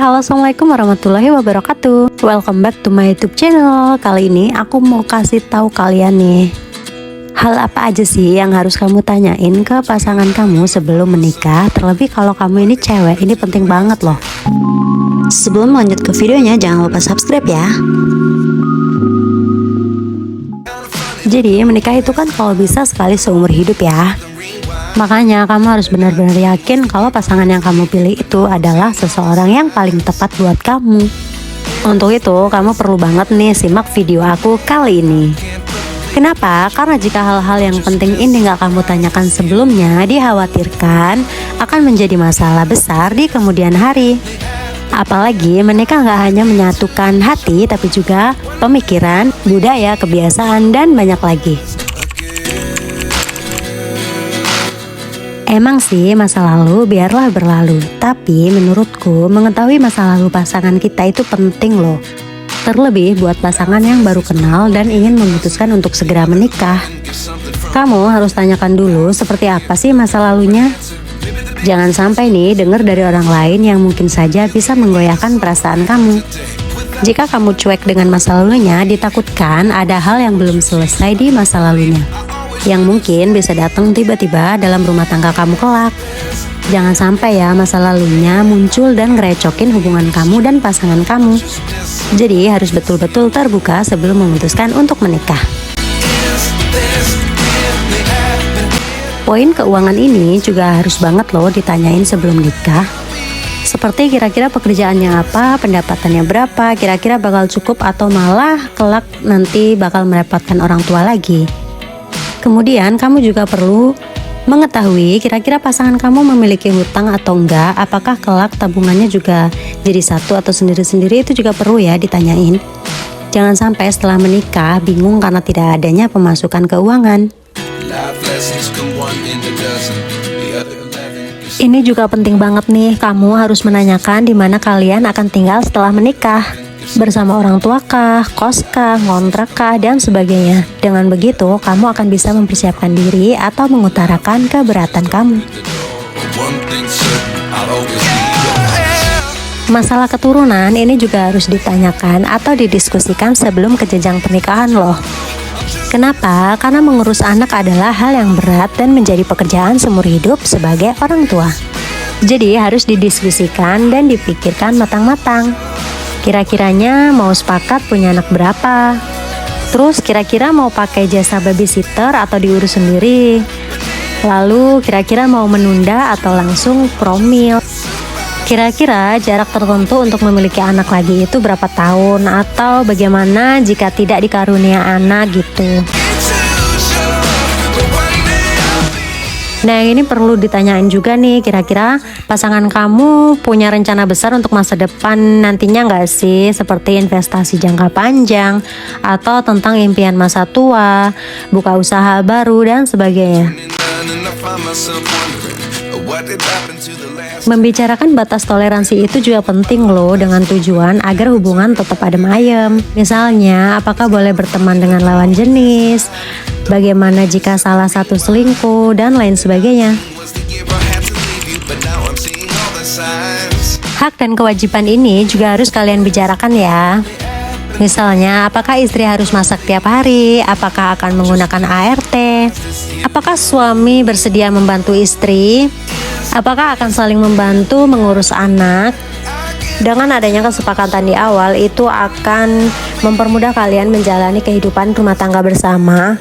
halo, assalamualaikum warahmatullahi wabarakatuh. Welcome back to my YouTube channel. Kali ini aku mau kasih tahu kalian nih, hal apa aja sih yang harus kamu tanyain ke pasangan kamu sebelum menikah. Terlebih kalau kamu ini cewek, ini penting banget loh. Sebelum lanjut ke videonya, jangan lupa subscribe ya. Jadi menikah itu kan kalau bisa sekali seumur hidup ya. Makanya kamu harus benar-benar yakin kalau pasangan yang kamu pilih itu adalah seseorang yang paling tepat buat kamu. Untuk itu kamu perlu banget nih simak video aku kali ini. Kenapa? Karena jika hal-hal yang penting ini gak kamu tanyakan sebelumnya, dikhawatirkan akan menjadi masalah besar di kemudian hari. Apalagi menikah gak hanya menyatukan hati, tapi juga pemikiran, budaya, kebiasaan, dan banyak lagi. Emang sih masa lalu biarlah berlalu, tapi menurutku mengetahui masa lalu pasangan kita itu penting loh. Terlebih buat pasangan yang baru kenal dan ingin memutuskan untuk segera menikah. Kamu harus tanyakan dulu seperti apa sih masa lalunya. Jangan sampai nih dengar dari orang lain yang mungkin saja bisa menggoyahkan perasaan kamu. Jika kamu cuek dengan masa lalunya, ditakutkan ada hal yang belum selesai di masa lalunya, yang mungkin bisa datang tiba-tiba dalam rumah tangga kamu kelak. Jangan sampai ya masa lalunya muncul dan ngerecokin hubungan kamu dan pasangan kamu. Jadi harus betul-betul terbuka sebelum memutuskan untuk menikah. Poin keuangan ini juga harus banget loh ditanyain sebelum nikah. Seperti kira-kira pekerjaannya apa, pendapatannya berapa, kira-kira bakal cukup atau malah kelak nanti bakal merepotkan orang tua lagi. Kemudian kamu juga perlu mengetahui kira-kira pasangan kamu memiliki hutang atau enggak, apakah kelak tabungannya juga jadi satu atau sendiri-sendiri, itu juga perlu ya ditanyain. Jangan sampai setelah menikah bingung karena tidak adanya pemasukan keuangan. Ini juga penting banget nih, kamu harus menanyakan di mana kalian akan tinggal setelah menikah. Bersama orang tua kah, kos kah, ngontrak kah, dan sebagainya. Dengan begitu, kamu akan bisa mempersiapkan diri atau mengutarakan keberatan kamu. Masalah keturunan ini juga harus ditanyakan atau didiskusikan sebelum ke jenjang pernikahan loh. Kenapa? Karena mengurus anak adalah hal yang berat dan menjadi pekerjaan seumur hidup sebagai orang tua. Jadi harus didiskusikan dan dipikirkan matang-matang. Kira-kiranya mau sepakat punya anak berapa? Terus kira-kira mau pakai jasa babysitter atau diurus sendiri? Lalu kira-kira mau menunda atau langsung promil? Kira-kira jarak tertentu untuk memiliki anak lagi itu berapa tahun? Atau bagaimana jika tidak dikarunia anak gitu? Nah, ini perlu ditanyain juga nih, kira-kira pasangan kamu punya rencana besar untuk masa depan nantinya nggak sih? Seperti investasi jangka panjang, atau tentang impian masa tua, buka usaha baru, dan sebagainya. Membicarakan batas toleransi itu juga penting loh, dengan tujuan agar hubungan tetap adem ayem. Misalnya, apakah boleh berteman dengan lawan jenis? Bagaimana jika salah satu selingkuh, dan lain sebagainya. Hak dan kewajiban ini juga harus kalian bicarakan ya. Misalnya, apakah istri harus masak tiap hari? Apakah akan menggunakan ART? Apakah suami bersedia membantu istri? Apakah akan saling membantu mengurus anak? Dengan adanya kesepakatan di awal, itu akan mempermudah kalian menjalani kehidupan rumah tangga bersama.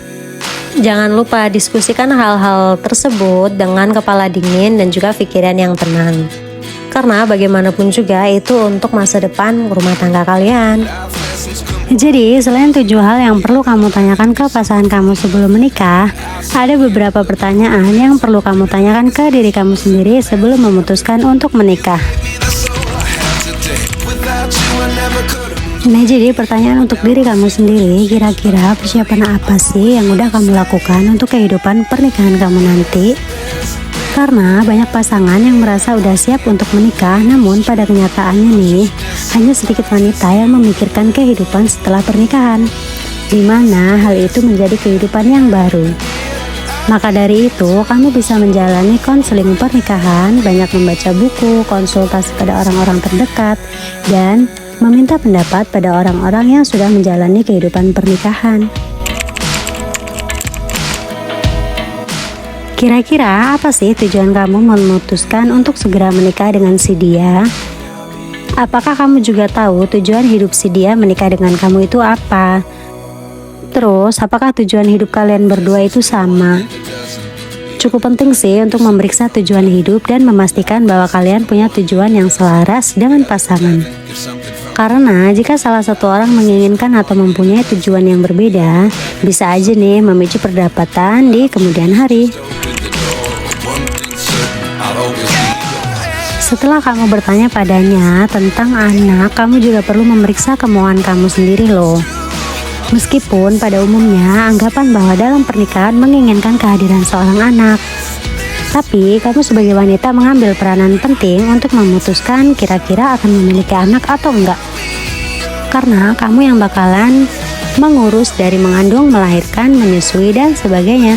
Jangan lupa diskusikan hal-hal tersebut dengan kepala dingin dan juga pikiran yang tenang. Karena bagaimanapun juga itu untuk masa depan rumah tangga kalian. Jadi selain 7 hal yang perlu kamu tanyakan ke pasangan kamu sebelum menikah, ada beberapa pertanyaan yang perlu kamu tanyakan ke diri kamu sendiri sebelum memutuskan untuk menikah. Nah, jadi pertanyaan untuk diri kamu sendiri, kira-kira persiapan apa sih yang udah kamu lakukan untuk kehidupan pernikahan kamu nanti? Karena banyak pasangan yang merasa udah siap untuk menikah, namun pada kenyataannya nih, hanya sedikit wanita yang memikirkan kehidupan setelah pernikahan, di mana hal itu menjadi kehidupan yang baru. Maka dari itu, kamu bisa menjalani konseling pernikahan, banyak membaca buku, konsultasi pada orang-orang terdekat, dan meminta pendapat pada orang-orang yang sudah menjalani kehidupan pernikahan. Kira-kira apa sih tujuan kamu memutuskan untuk segera menikah dengan si dia? Apakah kamu juga tahu tujuan hidup si dia menikah dengan kamu itu apa? Terus, apakah tujuan hidup kalian berdua itu sama? Cukup penting sih untuk memeriksa tujuan hidup dan memastikan bahwa kalian punya tujuan yang selaras dengan pasangan. Karena jika salah satu orang menginginkan atau mempunyai tujuan yang berbeda, bisa aja nih memicu perdebatan di kemudian hari. Setelah kamu bertanya padanya tentang anak, kamu juga perlu memeriksa kemauan kamu sendiri loh. Meskipun pada umumnya anggapan bahwa dalam pernikahan menginginkan kehadiran seorang anak, tapi kamu sebagai wanita mengambil peranan penting untuk memutuskan kira-kira akan memiliki anak atau enggak. Karena kamu yang bakalan mengurus dari mengandung, melahirkan, menyusui, dan sebagainya.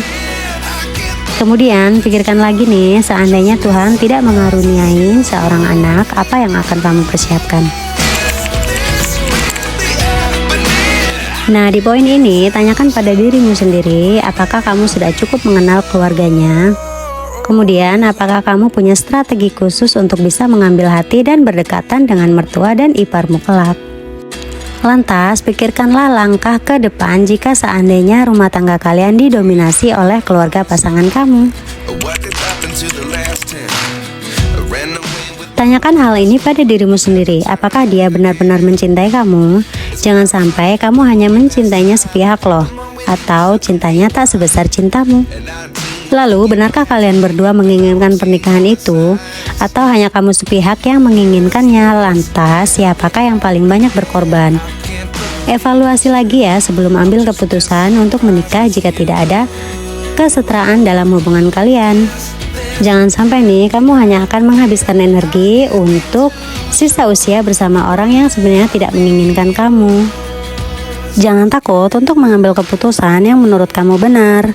Kemudian pikirkan lagi nih, seandainya Tuhan tidak mengaruniai seorang anak, apa yang akan kamu persiapkan? Nah, di poin ini, tanyakan pada dirimu sendiri, apakah kamu sudah cukup mengenal keluarganya? Kemudian, apakah kamu punya strategi khusus untuk bisa mengambil hati dan berdekatan dengan mertua dan iparmu kelak? Lantas, pikirkanlah langkah ke depan jika seandainya rumah tangga kalian didominasi oleh keluarga pasangan kamu. Tanyakan hal ini pada dirimu sendiri, apakah dia benar-benar mencintai kamu? Jangan sampai kamu hanya mencintainya sepihak loh, atau cintanya tak sebesar cintamu. Lalu, benarkah kalian berdua menginginkan pernikahan itu? Atau hanya kamu sepihak yang menginginkannya? Lantas, siapakah yang paling banyak berkorban? Evaluasi lagi ya sebelum ambil keputusan untuk menikah jika tidak ada kesetaraan dalam hubungan kalian. Jangan sampai nih kamu hanya akan menghabiskan energi untuk sisa usia bersama orang yang sebenarnya tidak menginginkan kamu. Jangan takut untuk mengambil keputusan yang menurut kamu benar.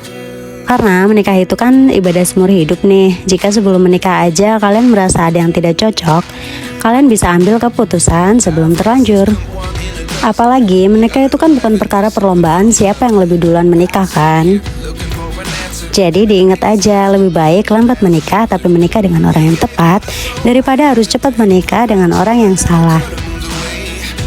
Karena menikah itu kan ibadah seumur hidup nih. Jika sebelum menikah aja kalian merasa ada yang tidak cocok, kalian bisa ambil keputusan sebelum terlanjur. Apalagi menikah itu kan bukan perkara perlombaan siapa yang lebih duluan menikah kan. Jadi diingat aja, lebih baik lambat menikah tapi menikah dengan orang yang tepat daripada harus cepat menikah dengan orang yang salah.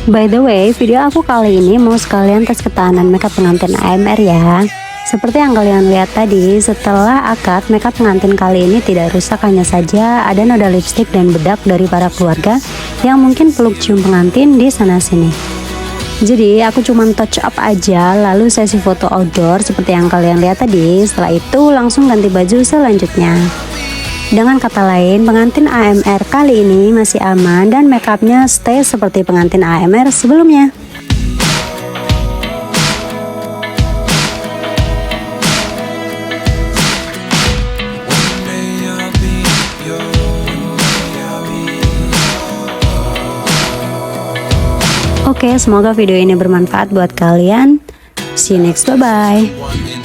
By the way, video aku kali ini mau sekalian tes ketahanan makeup pengantin AMR ya. Seperti yang kalian lihat tadi, setelah akad, makeup pengantin kali ini tidak rusak, hanya saja ada noda lipstik dan bedak dari para keluarga yang mungkin peluk cium pengantin di sana-sini. Jadi aku cuma touch up aja, lalu sesi foto outdoor seperti yang kalian lihat tadi. Setelah itu langsung ganti baju selanjutnya. Dengan kata lain, pengantin AMR kali ini masih aman dan makeupnya stay seperti pengantin AMR sebelumnya. Oke, semoga video ini bermanfaat buat kalian. See you next, bye-bye.